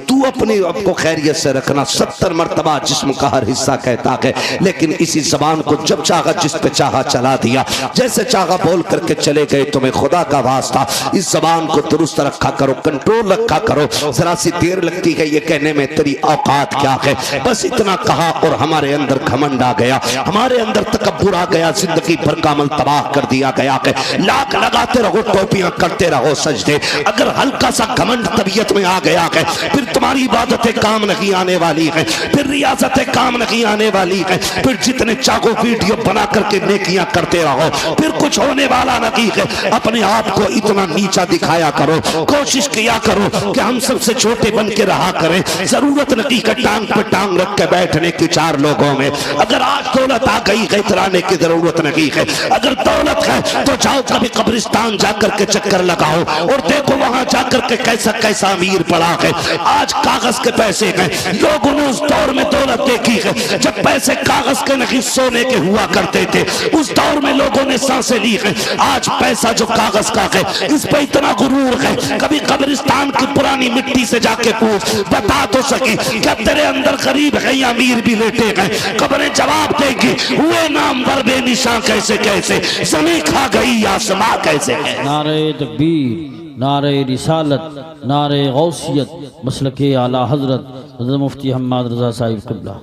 تو اپنی اب کو خیریت سے رکھنا 70 مرتبہ جسم کا ہر حصہ کہتا ہے، لیکن اسی زبان کو جب چاہا جس پہ چاہا چلا دیا، جیسے چاہا بول کر کے چلے گئے۔ تمہیں خدا کا واسطہ اس زبان کو درست رکھا کرو، کنٹرول رکھا کرو۔ ذرا سی دیر لگتی ہے یہ کہنے میں، تیری اوقات کیا ہے؟ بس اتنا کہا اور ہمارے اندر گھمنڈ آ گیا، ہمارے اندر تکبر آ گیا، زندگی بھر کا عمل تباہ کر دیا گیا ہے۔ لاکھ لگاتے رہو، ٹوپیاں کرتے رہو سجدے، اگر ہلکا سا گھمنڈ طبیعت میں آ گیا ہے پھر تمہاری عبادتیں کام نہیں آنے والی ہیں، پھر ریاضتیں کام نہیں آنے والی ہیں، پھر جتنے چاہو ویڈیو بنا کر کے نیکیاں کرتے رہو، پھر کچھ ہونے والا نہیں ہے۔ اپنے آپ کو اتنا نیچا دکھایا کرو، کوشش کیا کرو کہ ہم سب سے چھوٹے بن کے رہا کریں۔ ضرورت نہیں کہ ٹانگ پہ ٹانگ رکھ کے بیٹھنے کی چار لوگوں میں۔ اگر آج دولت آ گئی ہے اترانے کی ضرورت نہیں ہے، اگر دولت ہے تو جاؤ کبھی قبرستان جا کر کے چکر لگاؤ اور دیکھو وہاں جا کر کے کیسا کیسا امیر پڑا ہے۔ آج کاغذ کے پیسے ہیں، لوگوں نے اس دور میں دولت دیکھی ہے جب پیسے کاغذ کے نہیں سونے کے ہوا کرتے تھے، اس دور میں لوگوں نے سانسیں لی ہیں۔ آج پیسہ جو کاغذ کا ہے اس پہ اتنا غرور ہے، کبھی قبرستان کی پرانی مٹی سے جا کے پوچھ، بتا تو سکی کیا تیرے اندر غریب ہے یا امیر بھی لیٹے گئے؟ قبریں جواب دے گی، ہوئے نامور بے نشاں کیسے کیسے، زمین کھا گئی آسماں کیسے کیسے۔ نعرہ تکبیر، نعرہ رسالت، نعرہ غوثیت، مسلک اعلی حضرت حضرت مفتی حماد رضا صاحب قبلہ۔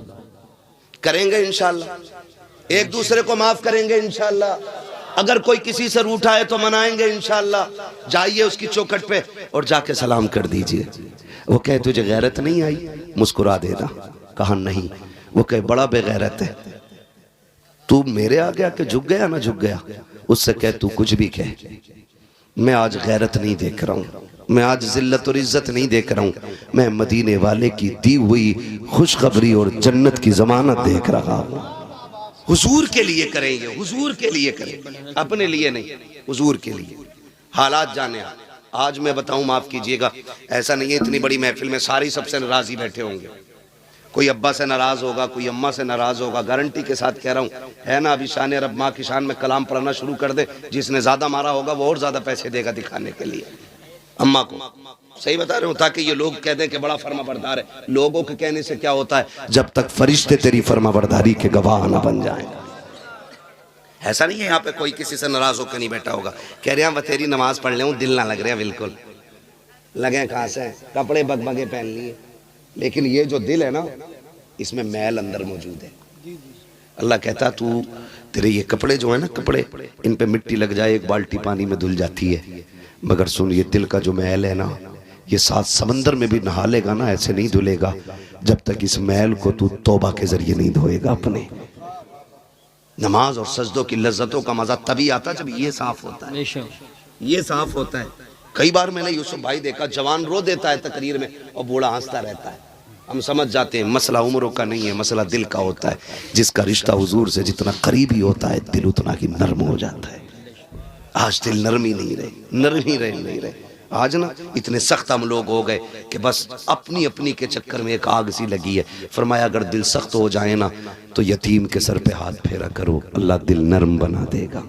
کریں گے انشاءاللہ، ایک دوسرے کو معاف کریں گے انشاءاللہ، اگر کوئی کسی سے روٹھا ہے تو منائیں گے انشاءاللہ۔ جائیے اس کی چوکھٹ پہ اور جا کے سلام کر دیجئے۔ وہ کہے تجھے غیرت نہیں آئی؟ مسکرا دینا، کہا نہیں۔ وہ کہے بڑا بے غیرت ہے، تو میرے آگے آ کے جھک گیا نہ جھک گیا؟ اس سے کہے تو کچھ بھی کہے، میں آج غیرت نہیں دیکھ رہا ہوں، میں آج ذلت اور عزت نہیں دیکھ رہا ہوں، میں مدینے والے کی دی ہوئی خوشخبری اور جنت کی ضمانت دیکھ رہا ہوں۔ حضور کے لیے کریں یہ، حضور کے لیے کریں، اپنے لیے نہیں، حضور کے لیے۔ حالات جانے آج میں بتاؤں، معاف کیجئے گا، ایسا نہیں ہے اتنی بڑی محفل میں ساری سب سے ناراضی بیٹھے ہوں گے، کوئی ابا سے ناراض ہوگا، کوئی اماں سے ناراض ہوگا، گارنٹی کے ساتھ کہہ رہا ہوں، ہے نا؟ ابھی شان رب ماں کی شان میں کلام پڑھنا شروع کر دے، جس نے زیادہ مارا ہوگا وہ اور زیادہ پیسے دے گا دکھانے کے لیے اماں کو۔ صحیح بتا رہے ہوں، تاکہ یہ لوگ کہہ دیں کہ بڑا فرما بردار ہے۔ لوگوں کے کہنے سے کیا ہوتا ہے جب تک فرشتے تیری فرما برداری کے گواہ نہ بن جائیں۔ ایسا نہیں ہے یہاں پہ کوئی کسی سے ناراض ہو کے نہیں بیٹھا ہوگا، کہہ رہے ہیں وہ تیری نماز پڑھ لیں، دل نہ لگ رہے ہیں، بالکل لگیں کہاں سے، کپڑے بگ بگے پہن لیے، لیکن یہ جو دل ہے نا اس میں میل اندر موجود ہے۔ اللہ کہتا تو تیرے یہ کپڑے جو ہیں نا، کپڑے ان پہ مٹی لگ جائے ایک بالٹی پانی میں دھل جاتی ہے، مگر سن یہ دل کا جو میل ہے نا، یہ 7 سمندر میں بھی نہا لے گا نا ایسے نہیں دھلے گا جب تک اس میل کو تو توبہ کے ذریعے نہیں دھوئے گا اپنے۔ نماز اور سجدوں کی لذتوں کا مزہ تبھی آتا جب یہ صاف ہوتا ہے، یہ صاف ہوتا ہے۔ کئی بار میں نے یوسف بھائی دیکھا، جوان رو دیتا ہے تقریر میں اور بوڑھا ہنستا رہتا ہے، ہم سمجھ جاتے ہیں مسئلہ عمروں کا نہیں ہے، مسئلہ دل کا ہوتا ہے۔ جس کا رشتہ حضور سے جتنا قریبی ہوتا ہے دل اتنا ہی نرم ہو جاتا ہے۔ آج دل نرم ہی نہیں رہے، نرم ہی نہیں رہے۔ آج نا اتنے سخت ہم لوگ ہو گئے کہ بس اپنی اپنی کے چکر میں ایک آگ سی لگی ہے۔ فرمایا اگر دل سخت ہو جائے نا تو یتیم کے سر پہ ہاتھ پھیرا کرو، اللہ دل نرم بنا دے گا۔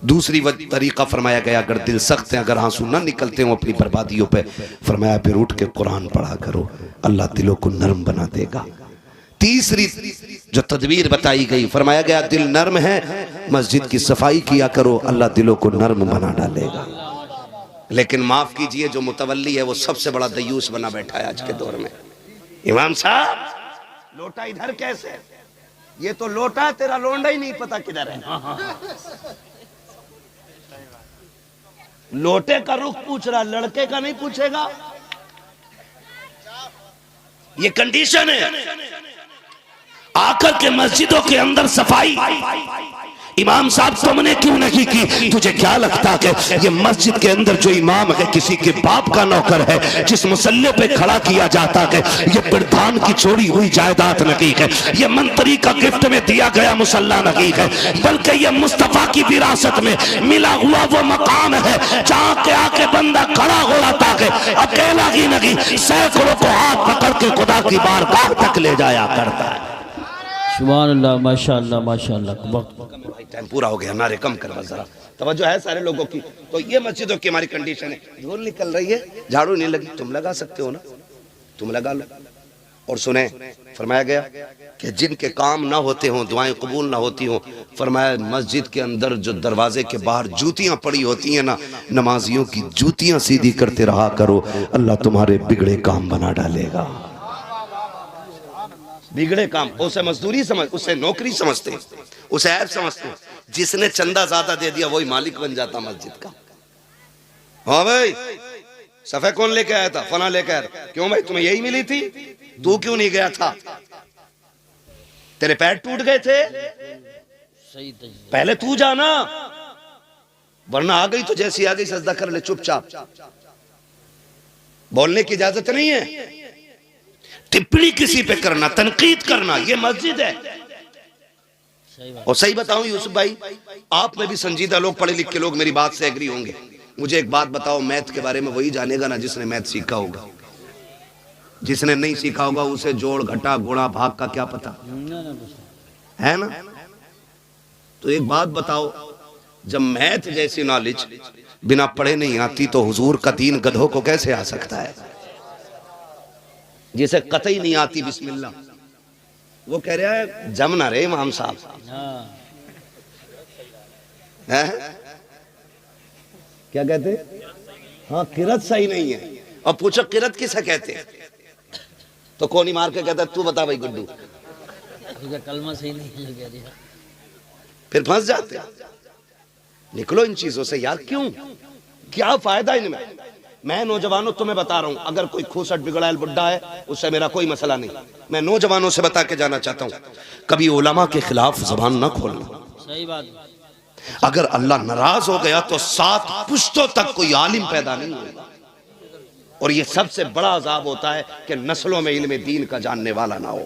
دوسری طریقہ فرمایا گیا اگر دل سخت ہیں، اگر آنسو نہ نکلتے ہوں اپنی بربادیوں پہ، فرمایا پھر اٹھ کے قرآن پڑھا کرو، اللہ دلوں کو نرم بنا دے گا۔ تیسری جو تدبیر بتائی گئی، فرمایا گیا دل نرم ہے، مسجد کی صفائی کیا کرو، اللہ دلوں کو نرم بنا ڈالے گا۔ لیکن معاف کیجئے جو متولی ہے وہ سب سے بڑا دیوس بنا بیٹھا ہے آج کے دور میں۔ امام صاحب لوٹا ادھر کیسے؟ یہ تو لوٹا تیرا لونڈا ہی نہیں پتا کدھر ہے۔ لوٹے کا رخ پوچھ رہا، لڑکے کا نہیں پوچھے گا۔ یہ کنڈیشن ہے۔ آ کر کے مسجدوں کے اندر صفائی، امام صاحب تم نے کیوں نہیں کی؟ تجھے کیا لگتا کہ یہ مسجد کے اندر جو امام ہے کسی کے باپ کا نوکر ہے؟ جس مسلح پہ کھڑا کیا جاتا ہے یہ پردھان کی چھوڑی ہوئی جائیداد نہیں ہے، یہ منتری کا گفٹ میں دیا گیا مسلح نہیں ہے، بلکہ یہ مصطفیٰ کی وراثت میں ملا ہوا وہ مقام ہے جہاں کے آ کے بندہ کھڑا ہو جاتا ہے، اکیلا ہی نہیں سینکڑوں کو ہاتھ پکڑ کے خدا کی بارگاہ تک لے جایا کرتا ہے۔ سبحان اللہ، ماشاءاللہ ماشاءاللہ۔ ٹائم پورا ہو گیا، نعرے کم کروا ذرا، توجہ ہے سارے لوگوں کی۔ تو یہ مسجدوں کی ہماری کنڈیشن ہے، دھول نکل رہی ہے، جھاڑو نہیں لگی، تم لگا سکتے ہو نا۔ تم لگا لو. اور سنیں فرمایا گیا کہ جن کے کام نہ ہوتے ہوں دعائیں قبول نہ ہوتی ہوں، فرمایا مسجد کے اندر جو دروازے کے باہر جوتیاں پڑی ہوتی ہیں نا، نمازیوں کی جوتیاں سیدھی کرتے رہا کرو، اللہ تمہارے بگڑے کام بنا ڈالے گا. بگڑے کام اسے مزدوری سمجھ، اسے نوکری سمجھتے ہیں، اسے عیب سمجھتے ہیں. جس نے چندہ زیادہ دے دیا وہی مالک بن جاتا مسجد کا. ہاں بھائی صفحہ کون لے کے آیا تھا؟ فلاں لے کے آیا تھا. کیوں بھائی تمہیں یہی ملی تھی؟ تو کیوں نہیں گیا تھا؟ تیرے پیر ٹوٹ گئے تھے؟ صحیح تجزیہ. پہلے تو جانا، ورنہ آ گئی تو جیسی آ گئی سجدہ کر لے چپ چاپ. بولنے کی اجازت نہیں ہے، ٹپڑی کسی پہ کرنا، تنقید کرنا، یہ مسجد ہے. اور صحیح بتاؤں یوسف بھائی، آپ میں بھی سنجیدہ لوگ، پڑھے لکھے لوگ میری بات سے ایگری ہوں گے. مجھے ایک بات بتاؤ، میتھ کے بارے میں وہی جانے گا نا جس نے میتھ سیکھا ہوگا. جس نے نہیں سیکھا ہوگا اسے جوڑ گھٹا گڑا بھاگ کا کیا پتا ہے نا. تو ایک بات بتاؤ، جب میتھ جیسی نالج بنا پڑھے نہیں آتی تو حضور کا دین گدھوں کو کیسے آ سکتا ہے؟ جسے قطعی نہیں آتی بسم اللہ، وہ کہہ رہا ہے جم نہ رہے امام صاحب. کیا کہتے؟ ہاں قرت صحیح نہیں ہے. اور پوچھو قرت کسے کہتے ہیں تو کونی مار کے کہتا ہے تو بتا بھائی گڈو. کلمہ صحیح نہیں ہے کہہ دیا، پھر پھنس جاتے ہیں. نکلو ان چیزوں سے یار. کیوں؟ کیا فائدہ ان میں؟ میں نوجوانوں تمہیں بتا رہا ہوں، اگر کوئی کھوسٹ بگڑائل بڈھا ہے اس سے میرا کوئی مسئلہ نہیں. میں نوجوانوں سے بتا کے جانا چاہتا ہوں، کبھی علماء کے خلاف زبان نہ کھولنا. صحیح بات. اگر اللہ ناراض ہو گیا تو 7 پشتوں تک کوئی عالم پیدا نہیں ہوگا. اور یہ سب سے بڑا عذاب ہوتا ہے کہ نسلوں میں علم دین کا جاننے والا نہ ہو.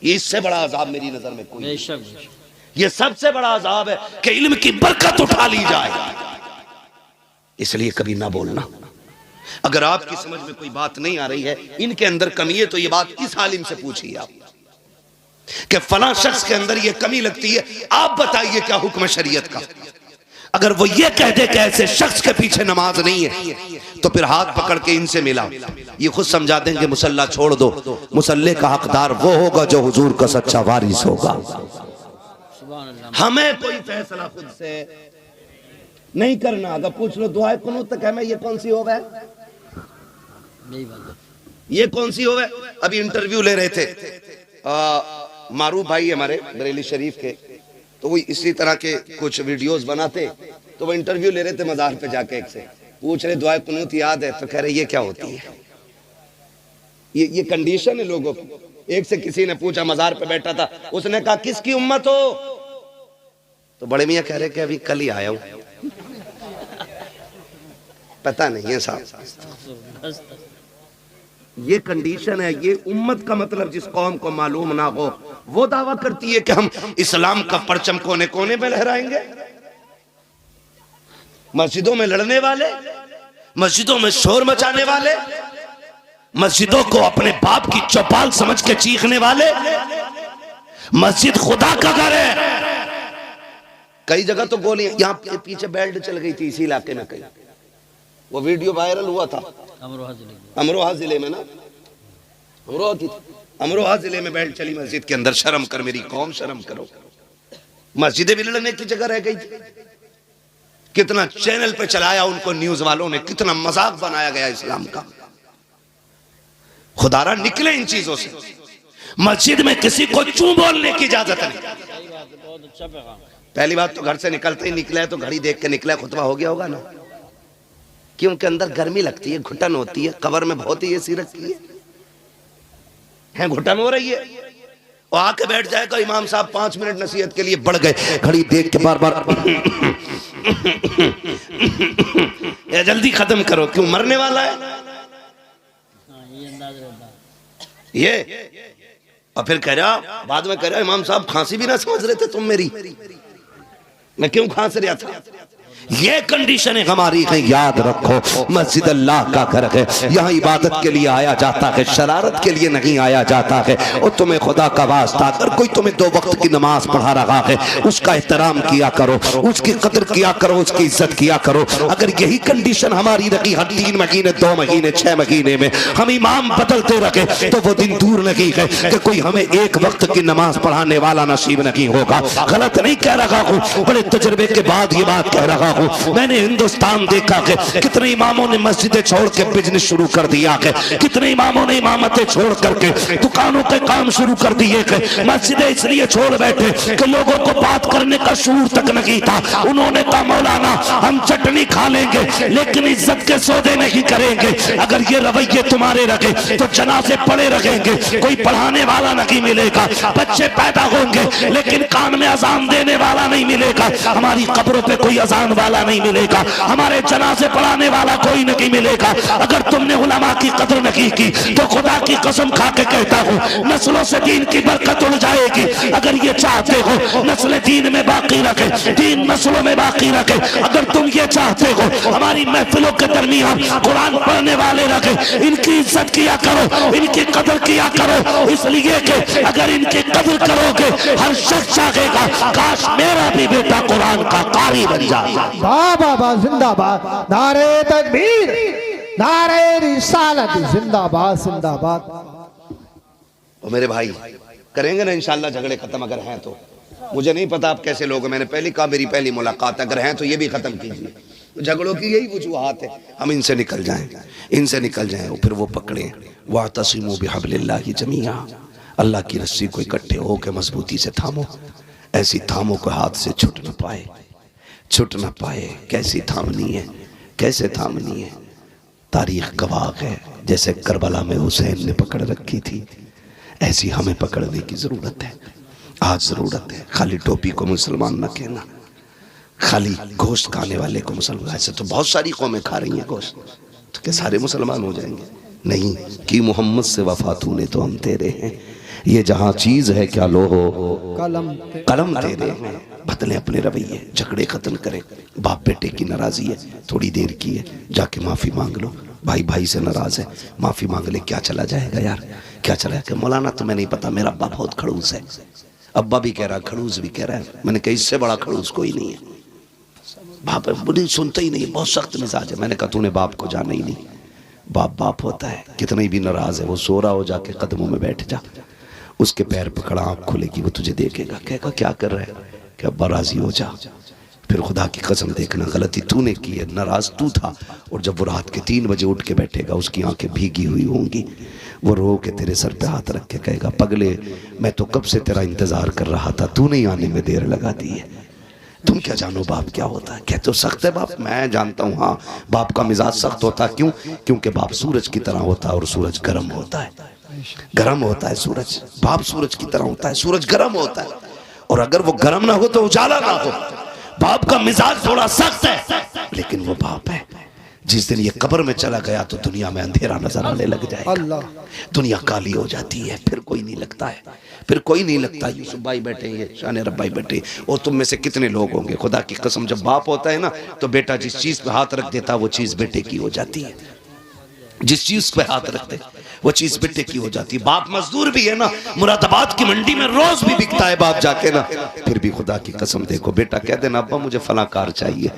یہ اس سے بڑا عذاب میری نظر میں کوئی نہیں. یہ سب سے بڑا عذاب ہے کہ علم کی برکت اٹھا لی جائے. اس لیے کبھی نہ بولنا. اگر آپ کی سمجھ میں کوئی بات نہیں آ رہی ہے، ان کے اندر کمی ہے، تو یہ بات اس عالم سے پوچھئے آپ کہ فلاں شخص کے اندر یہ کمی لگتی ہے، آپ بتائیے کیا حکم شریعت کا. اگر وہ یہ کہہ دے کہ ایسے شخص کے پیچھے نماز نہیں ہے تو پھر ہاتھ پکڑ کے ان سے ملا. یہ خود سمجھا دیں کہ مصلی چھوڑ دو. مصلی کا حقدار وہ ہوگا جو حضور کا سچا وارث ہوگا. ہمیں کوئی فیصلہ خود سے نہیں کرنا. اگر پوچھ لو دعائے قنوت تک ہمیں یہ کون سی ہوگا ہے؟ یہ کون سی ہوگا ہے؟ ابھی انٹرویو لے رہے تھے معروف بھائی ہمارے بریلی شریف کے، تو وہ اسی طرح کے کچھ ویڈیوز بناتے، تو وہ انٹرویو لے رہے تھے مزار پہ جا کے. ایک سے پوچھ رہے دعائے قنوت یاد ہے؟ تو کہہ رہے یہ کیا ہوتی ہے؟ یہ کنڈیشن ہے لوگوں کی. ایک سے کسی نے پوچھا، مزار پہ بیٹھا تھا، اس نے کہا کس کی امت ہو؟ تو بڑے میاں کہہ رہے کہ ابھی کل ہی آیا ہوں. پتہ نہیں ہے صاحب. یہ کنڈیشن ہے. یہ امت کا مطلب جس قوم کو معلوم نہ ہو وہ دعویٰ کرتی ہے کہ ہم اسلام کا پرچم کونے کونے میں لہرائیں گے. مسجدوں میں لڑنے والے، مسجدوں میں شور مچانے والے، مسجدوں کو اپنے باپ کی چوپال سمجھ کے چیخنے والے. مسجد خدا کا گھر ہے. کئی جگہ تو گولیاں، یہاں پیچھے بیلٹ چل گئی تھی اسی علاقے میں کہیں، وہ ویڈیو وائرل ہوا تھا امروہہ ضلع میں نا، امروہہ ضلع میں بیلٹ چلی مسجد کے اندر. شرم کر میری قوم، شرم کرو. مسجدیں بھی لڑنے کی جگہ رہ گئی تھی. کتنا چینل پہ چلایا ان کو نیوز والوں نے، کتنا مذاق بنایا گیا اسلام کا. خدا را نکلے ان چیزوں سے. مسجد میں کسی کو چوں بولنے کی اجازت نہیں. پہلی بات تو گھر سے نکلتے ہی نکلا ہے تو گھڑی دیکھ کے نکلا ہے، خطبہ ہو گیا ہوگا نا. کیونکہ اندر گرمی لگتی ہے، گھٹن ہوتی ہے. قبر میں بہت ہی ایسی رکھی ہے، گھٹن ہو رہی ہے. اور آ کے بیٹھ جائے گا امام صاحب 5 منٹ نصیحت کے لیے بڑھ گئے، گھڑی دیکھ کے بار بار یہ جلدی ختم کرو، کیوں مرنے والا ہے یہ. اور پھر کہہ رہا، بعد میں کہہ رہا امام صاحب کھانسی بھی نہ سمجھ رہے تھے تم میری، میں کیوں کھانس رہا تھا. یہ کنڈیشنیں ہماری ہیں، یاد رکھو مسجد اللہ کا گھر ہے، یہاں عبادت کے لیے آیا جاتا ہے، شرارت کے لیے نہیں آیا جاتا ہے۔ اور تمہیں خدا کا واسطہ اگر کوئی تمہیں 2 وقت کی نماز پڑھا رہا ہے اس کا احترام کیا کرو، اس کی قدر کیا کرو، اس کی عزت کیا کرو۔ اگر یہی کنڈیشن ہماری رہی ہر 3 مہینے 2 مہینے 6 مہینے میں ہم امام بدلتے رکھے تو وہ دن دور نہیں ہے کہ کوئی ہمیں 1 وقت کی نماز پڑھانے والا نصیب نہیں ہوگا۔ غلط نہیں کہہ رہا ہوں، بڑے تجربے کے بعد یہ بات کہہ رہا ہوں۔ میں نے ہندوستان دیکھا کہ کتنے اماموں نے مسجدیں چھوڑ کے بزنس شروع کر دیا ہے، کتنے اماموں نے امامتیں چھوڑ کر کے دکانوں کے کام شروع کر دیے کہ مسجدیں اس لیے چھوڑ بیٹھے کہ لوگوں کو بات کرنے کا شعور تک نہیں تھا۔ انہوں نے کہا مولانا ہم چٹنی کھا لیں گے لیکن عزت کے سودے نہیں کریں گے۔ اگر یہ رویے تمہارے رکھے تو جنازے پڑے رکھیں گے، کوئی پڑھانے والا نہیں ملے گا، بچے پیدا ہوں گے لیکن کان میں اذان دینے والا نہیں ملے گا، ہماری قبروں پہ کوئی اذان والا نہیں ملے گا، ہمارے جنازے پڑھانے والا کوئی نہیں ملے گا۔ اگر تم نے علماء کی قدر نہیں کی تو خدا کی قسم کھا کے کہتا ہوں نسلوں سے دین کی برکت اڑ جائے گی۔ اگر یہ چاہتے ہو نسل دین میں باقی رکھے، دین نسلوں میں باقی رکھے، اگر تم یہ چاہتے ہو ہماری محفلوں کے درمیان قرآن پڑھنے والے رکھے، ان کی عزت کیا کرو، ان کی قدر کیا کرو، اس لیے کہ اگر ان کی قدر کرو گے ہر شخص چاہے گا کاش میرا بھی بیٹا قرآن کا قاری بن جائے۔ بابا زندہ باد، نعرہ تکبیر، نعرہ رسالت، زندہ باد زندہ باد۔ اور میرے بھائی کریں گے نا انشاءاللہ جھگڑے ختم اگر ہیں تو؟ مجھے نہیں پتا آپ کیسے لوگ ہیں، میں نے پہلی کہا میری پہلی ملاقات، اگر ہیں تو یہ بھی ختم کیجیے۔ جھگڑوں کی یہی وجوہات ہے، ہم ان سے نکل جائیں، ان سے نکل جائیں، اور پھر وہ پکڑیں وَاعْتَصِمُوا بِحَبْلِ اللَّهِ جَمِيعًا، اللہ کی رسی کو اکٹھے ہو کے مضبوطی سے تھامو، ایسی تھامو کو ہاتھ سے چھٹ نہ پائے، چھٹ نہ پائے۔ کیسی تھامنی ہے، کیسے تھامنی ہے؟ تاریخ گواہ ہے، جیسے کربلا میں حسین نے پکڑ رکھی تھی ایسی ہمیں پکڑنے کی ضرورت ہے، آج ضرورت ہے۔ خالی ٹوپی کو مسلمان نہ کہنا، خالی گوشت کھانے والے کو مسلمان، ایسے تو بہت ساری قومیں کھا رہی ہیں گوشت، تو کیا سارے مسلمان ہو جائیں گے؟ نہیں، کہ محمد سے وفا تو نے تو ہم تیرے ہیں، یہ جہاں چیز ہے کیا لو ہو قلم تیرے ہیں۔ بدلیں اپنے رویے، جھگڑے ختم کریں۔ باپ بیٹے کی ناراضی ہے، تھوڑی دیر کی ہے، جا کے معافی مانگ لو۔ بھائی بھائی سے ناراض ہے، معافی مانگ لے، کیا چلا جائے گا یار، کیا چلا جائے گا؟ مولانا تمہیں نہیں پتا میرا ابا بہت کھڑوس ہے، ابا بھی کہہ رہا کھڑوس بھی کہہ رہا ہے۔ میں نے کہا اس سے بڑا کھڑوس کوئی نہیں ہے۔ باپ بڑی سنتا ہی نہیں، بہت سخت مزاج ہے۔ میں نے کہا تو نے باپ کو جانا ہی نہیں، باپ باپ ہوتا ہے، کتنی بھی ناراض ہے وہ سو رہا ہو جا کے قدموں میں بیٹھ جا، اس کے پیر پکڑا، آنکھ کھلے گی، وہ تجھے دیکھے گا، کہے گا کیا کر رہے ہیں، کہ ابا راضی ہو جا۔ پھر خدا کی قسم دیکھنا غلطی تو نے کی ہے، ناراض تو تھا، اور جب وہ رات کے 3 بجے اٹھ کے بیٹھے گا اس کی آنکھیں بھیگی ہوئی ہوں گی، وہ رو کے تیرے سر پہ ہاتھ رکھ کے کہے گا پگلے میں تو کب سے تیرا انتظار کر رہا تھا، تو نہیں آنے میں دیر لگا دی ہے۔ تم کیا جانو باپ کیا ہوتا ہے؟ کہتے ہو سخت ہے باپ، میں جانتا ہوں ہاں باپ کا مزاج سخت ہوتا ہے، کیوں؟ کیونکہ باپ سورج کی طرح ہوتا ہے اور سورج گرم ہوتا ہے، گرم ہوتا ہے سورج، باپ سورج کی طرح ہوتا ہے، سورج گرم ہوتا ہے، اور اگر وہ گرم نہ ہو تو اجالا نہ ہو۔ باپ کا مزاج تھوڑا سخت ہے لیکن وہ باپ ہے۔ جس دن یہ قبر میں چلا گیا تو دنیا میں اندھیرا نظر آنے لگ جائے گا، دنیا کالی ہو جاتی ہے، پھر کوئی نہیں لگتا ہے، پھر کوئی نہیں لگتا۔ یوسف بھائی بیٹھے ہیں، شان رب بھائی بیٹھے ہیں، اور تم میں سے کتنے لوگ ہوں گے خدا کی قسم جب باپ ہوتا ہے نا تو بیٹا جس چیز پہ ہاتھ رکھ دیتا وہ چیز بیٹے کی ہو جاتی ہے، جس چیز پہ ہاتھ رکھتے وہ چیز بیٹے کی ہو جاتی ہے۔ باپ مزدور بھی ہے نا، مراد آباد کی منڈی میں روز بھی بکتا ہے باپ جا کے نا، پھر بھی خدا کی قسم دیکھو بیٹا کہہ دینا ابا مجھے فلاں کار چاہیے،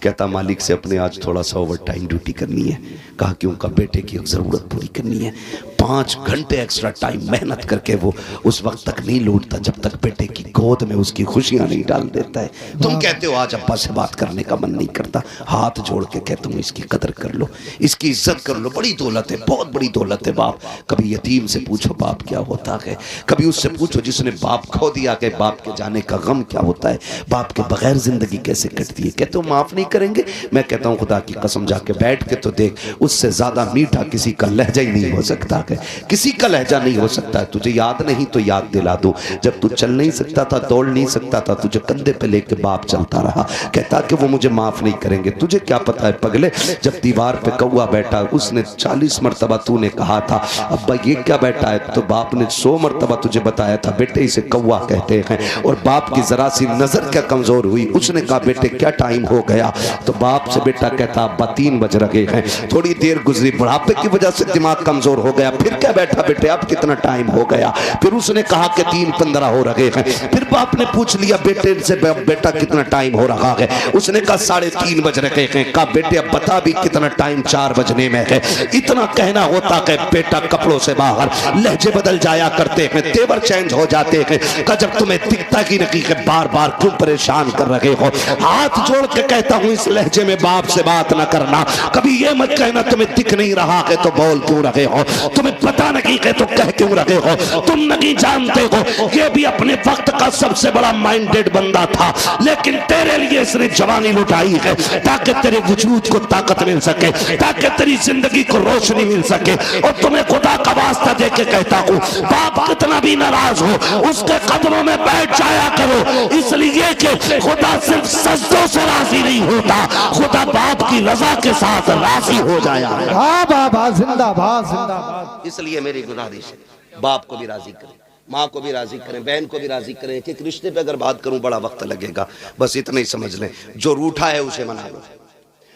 کہتا مالک سے اپنے آج تھوڑا سا اوور ٹائم ڈیوٹی کرنی ہے، کہا کیوں؟ کا بیٹے کی ضرورت پوری کرنی ہے۔ 5 گھنٹے ایکسٹرا ٹائم محنت کر کے وہ اس وقت تک نہیں لوٹتا جب تک بیٹے کی گود میں اس کی خوشیاں نہیں ڈال دیتا ہے۔ تم کہتے ہو آج ابا سے بات کرنے کا من نہیں کرتا، ہاتھ جوڑ کے کہتا ہوں اس کی قدر کر لو، اس کی عزت کر لو، بڑی دولت ہے، بہت بڑی دولت ہے باپ۔ کبھی یتیم سے پوچھو باپ کیا ہوتا ہے، کبھی اس سے پوچھو جس نے باپ کھو دیا کہ باپ کے جانے کا غم کیا ہوتا ہے، باپ کے بغیر زندگی کیسے کٹتی ہے۔ کہتے ہو معاف نہیں کریں گے؟ میں کہتا ہوں خدا کی قسم جا کے بیٹھ کے تو دیکھ، اس مجھ سے زیادہ میٹھا کسی کا لہجہ ہی نہیں ہو سکتا ہے، کسی کا لہجہ نہیں ہو سکتا ہے۔ تجھے یاد نہیں تو یاد دلا دوں، جب تو چل نہیں سکتا تھا، دوڑ نہیں سکتا تھا، تجھے کندھے پہ لے کے باپ چلتا رہا، کہتا کہ وہ مجھے معاف نہیں کریں گے۔ تجھے کیا پتا ہے پگلے، جب دیوار پہ کوا بیٹھا اس نے 40 مرتبہ تو نے کہا تھا ابا یہ کیا بیٹھا ہے، تو باپ نے 100 مرتبہ تجھے بتایا تھا بیٹے اسے کوا کہتے ہیں، اور باپ کی ذرا سی نظر کیا کمزور ہوئی، اس نے کہا بیٹے کیا ٹائم ہو گیا، تو باپ سے بیٹا کہتا ابا 3 بج رہے ہیں۔ تھوڑی دیر گزری، بڑھاپے کی وجہ سے دماغ کمزور ہو گیا، پھر کیا بیٹھا بیٹے اب کتنا ٹائم ہو گیا، پھر اس نے کہا کہ 3:15 ہو رہے ہیں۔ پھر باپ نے پوچھ لیا بیٹے سے بیٹا کتنا ٹائم ہو رہا ہے، اس نے کہا 3:30 بج رہے ہیں۔ کہا بیٹے اب بتا بھی کتنا ٹائم 4 بجنے میں ہے۔ اتنا کہنا ہوتا کہ بیٹا کپڑوں سے باہر، لہجے بدل جایا کرتے ہیں، تیور چینج ہو جاتے ہیں۔ کہ جب تمہیں دکھتا ہی نہیں کہ بار بار کیوں پریشان کر رہے ہو، ہاتھ جوڑ کے کہتا ہوں اس لہجے میں باپ سے بات نہ کرنا، کبھی یہ مت کہنا تمہیں دکھ نہیں رہا ہے تو بول کیوں رہے ہو، تمہیں پتہ نہیں ہے تو کہہ کیوں رہے ہو، تم نہیں جانتے ہو یہ بھی اپنے وقت کا سب سے بڑا مائنڈڈ بندہ تھا، لیکن تیرے لیے اس نے جوانی لٹائی ہے تاکہ تیرے وجود کو طاقت مل سکے، تاکہ تیری زندگی کو روشنی مل سکے۔ اور تمہیں خدا کا واسطہ دے کے کہتا ہوں باپ کتنا بھی ناراض ہو اس کے قدموں میں بیٹھ جایا کرو، اس لیے کہ خدا صرف سجدوں سے راضی نہیں ہوتا، خدا باپ کی رضا کے ساتھ راضی ہو جایا ہے۔ بابا زندہ باد زندہ باد۔ اس لیے میری گزارش ہے باپ کو بھی راضی کریں، ماں کو بھی راضی کریں، بہن کو بھی راضی کریں۔ کہ رشتے پہ اگر بات کروں بڑا وقت لگے گا، بس اتنا ہی سمجھ لیں جو روٹھا ہے اسے منا لو۔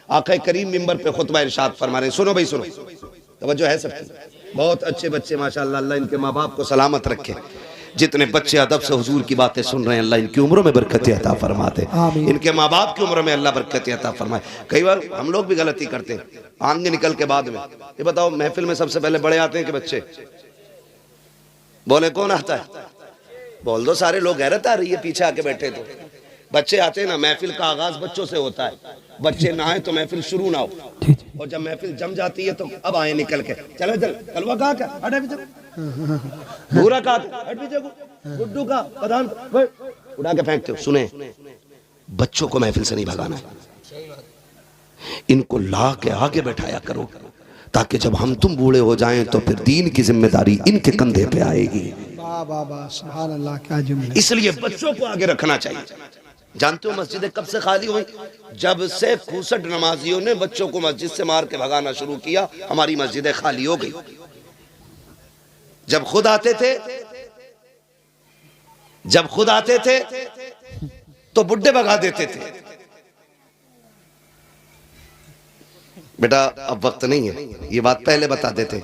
آقا کریم منبر پہ خطبہ ارشاد فرما رہے ہیں، سنو بھائی سنو، توجہ ہے سب کی، بہت اچھے بچے ماشاءاللہ، اللہ ان کے ماں باپ کو سلامت رکھے۔ جتنے بچے ادب سے حضور کی باتیں سن رہے ہیں اللہ ان کی عمروں میں برکت عطا فرماتے، ان کے ماں باپ کی عمروں میں اللہ برکت عطا فرمائے۔ کئی بار ہم لوگ بھی غلطی کرتے ہیں، آنگے نکل کے بعد میں یہ بتاؤ محفل میں سب سے پہلے بڑے آتے ہیں کہ بچے؟ بولے کون آتا ہے؟ بول دو، سارے لوگ، غیرت آ رہی ہے پیچھے آ کے بیٹھے تو بچے آتے ہیں نا۔ محفل کا آغاز بچوں سے ہوتا ہے، بچے نہ آئے تو محفل شروع نہ ہو، اور جب محفل جم جاتی ہے تو اب آئے نکل کے، چلو چل کلوہ کہا کیا ہٹے پیچھے، بھورا کہا ہٹ پیچھے کو، گڈو کا پدھان اڑا کے پھینکتے ہو۔ سنیں، بچوں کو محفل سے نہیں بھگانا ہے، ان کو لا کے آگے بیٹھایا کرو تاکہ جب ہم تم بوڑھے ہو جائیں تو پھر دین کی ذمہ داری ان کے کندھے پہ آئے گی۔ بابا سبحان اللہ کیا جملہ۔ اس لیے بچوں کو آگے رکھنا چاہیے۔ جانتے ہو مسجدیں کب سے خالی ہوئی؟ جب سے 65 نمازیوں نے بچوں کو مسجد سے مار کے بھگانا شروع کیا، ہماری مسجدیں خالی ہو گئی۔ جب خود آتے تھے تو بڈھے بھگا دیتے تھے۔ بیٹا اب وقت نہیں ہے، یہ بات پہلے بتا دیتے،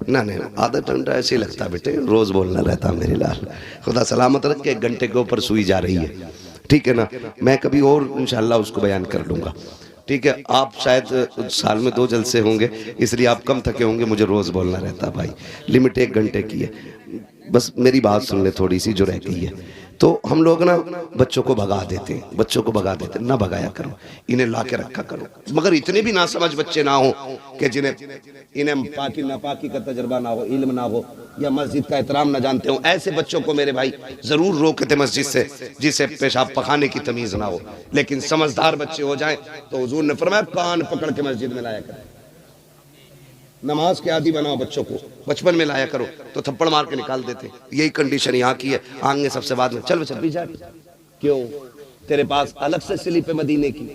نہ آدھا گھنٹہ ایسے ہی لگتا بیٹے، روز بولنا رہتا میرے لال، خدا سلامت رکھ کے 1 گھنٹے کے اوپر سوئی جا رہی ہے، ٹھیک ہے نا؟ میں کبھی اور انشاءاللہ اس کو بیان کر لوں گا، ٹھیک ہے؟ آپ شاید سال میں 2 جلسے ہوں گے اس لیے آپ کم تھکے ہوں گے، مجھے روز بولنا رہتا بھائی، لمٹ 1 گھنٹے کی ہے، بس میری بات سن لے تھوڑی سی جو رہ گئی ہے۔ تو ہم لوگ نا بچوں کو بھگا دیتے ہیں، نہ بھگایا کرو، انہیں لا کے رکھا کرو، مگر اتنے بھی نہ سمجھ بچے نہ ہوں کہ انہیں پاکی ناپاکی کا تجربہ نہ ہو، علم نہ ہو، یا مسجد کا احترام نہ جانتے ہوں۔ ایسے بچوں کو میرے بھائی ضرور روکتے مسجد سے جسے پیشاب پخانے کی تمیز نہ ہو، لیکن سمجھدار بچے ہو جائیں تو حضور نے فرمایا کان پکڑ کے مسجد میں لایا کریں۔ نماز کے عادی بناؤ بچوں کو، بچپن میں لایا کرو تو تھپڑ مار کے نکال دیتے۔ یہی کنڈیشن یہاں کی ہے، آنگے سب سے بعد میں چل بچہ پیچھے، کیوں تیرے پاس الگ سے سلیپ ہے مدینے کی؟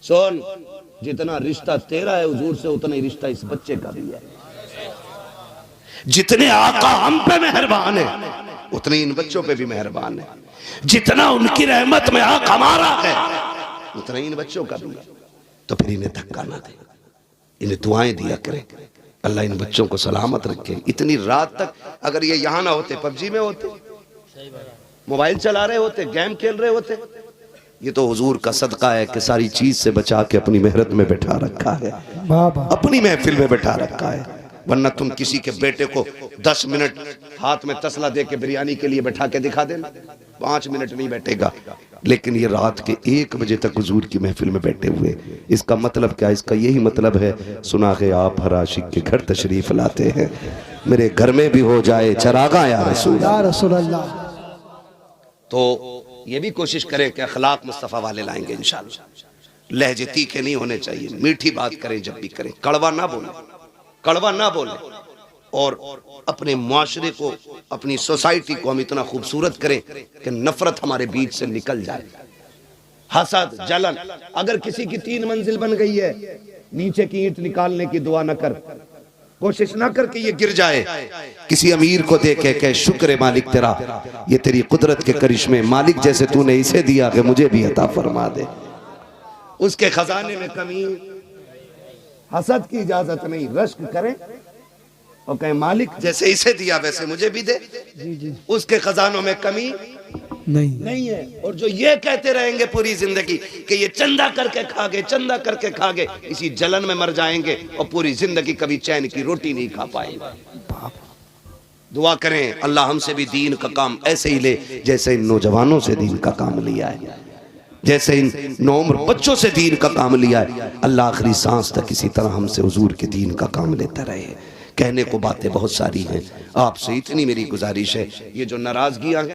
سن، جتنا رشتہ تیرا ہے حضور سے اتنا ہی رشتہ اس بچے کا بھی ہے۔ جتنے آقا ہم پہ مہربان ہیں اتنے ان بچوں پہ بھی مہربان ہیں، جتنا ان کی رحمت میں حق ہمارا ہے اتنا ہی ان بچوں کا بھی ہے۔ تو پھر انہیں دھکا نہ دے، انہیں دعائیں دیا کریں، اللہ ان بچوں کو سلامت رکھے۔ اتنی رات تک اگر یہ یہاں نہ ہوتے، پب جی میں ہوتے، موبائل چلا رہے ہوتے، گیم کھیل رہے ہوتے۔ یہ تو حضور کا صدقہ ہے کہ ساری چیز سے بچا کے اپنی محرت میں بٹھا رکھا ہے، اپنی محفل میں بٹھا رکھا ہے۔ ورنہ تم کسی کے بیٹے کو 10 منٹ ہاتھ میں تسلا دے کے بریانی کے لیے بٹھا کے دکھا دینا، 5 منٹ نہیں بیٹھے گا۔ لیکن یہ رات کے 1 بجے تک حضور کی محفل میں بیٹھے ہوئے، اس کا مطلب کیا؟ اس کا یہی مطلب ہے، سنا کہ آپ ہر عاشق کے گھر تشریف لاتے ہیں، میرے گھر میں بھی ہو جائے چراغاں یا رسول اللہ۔ تو یہ بھی کوشش کریں کہ اخلاق مصطفیٰ والے لائیں گے انشاءاللہ۔ لہجے تیکھے نہیں ہونے چاہیے، میٹھی بات کریں جب بھی کریں، کڑوا نہ بولیں، کڑوا نہ بولیں، اور اپنے معاشرے کو، اپنی سوسائٹی کو ہم اتنا خوبصورت کریں کہ نفرت ہمارے بیچ سے نکل جائے۔ حسد، جلن، اگر کسی کی 3 منزل بن گئی ہے، نیچے کی اینٹ نکالنے کی دعا نہ کر، کوشش نہ کر کہ یہ گر جائے۔ کسی امیر کو دیکھے کہ شکر مالک تیرا، یہ تیری قدرت کے کرشمے، مالک جیسے تو نے اسے دیا کہ مجھے بھی عطا فرما دے۔ اس کے خزانے میں کمی، حسد کی اجازت نہیں، رشک کریں اور کہیں مالک جیسے اسے دیا ویسے مجھے بھی دے، اس کے خزانوں میں کمی نہیں ہے۔ اور جو یہ کہتے رہیں گے پوری زندگی کہ یہ چندہ کر کے کھا گے، چندہ کر کے کھا گے، اسی جلن میں مر جائیں گے اور پوری زندگی کبھی چین کی روٹی نہیں کھا پائیں گے۔ دعا کریں اللہ ہم سے بھی دین کا کام ایسے ہی لے جیسے ان نوجوانوں سے دین کا کام لیا ہے، جیسے ان نوعمر بچوں سے دین کا کام لیا ہے۔ اللہ آخری سانس تک اسی طرح ہم سے حضور کے دین کا کام لیتا رہے۔ کہنے کو باتیں بہت ساری ہیں، آپ سے اتنی میری گزارش ہے، یہ جو ناراضگیاں ہیں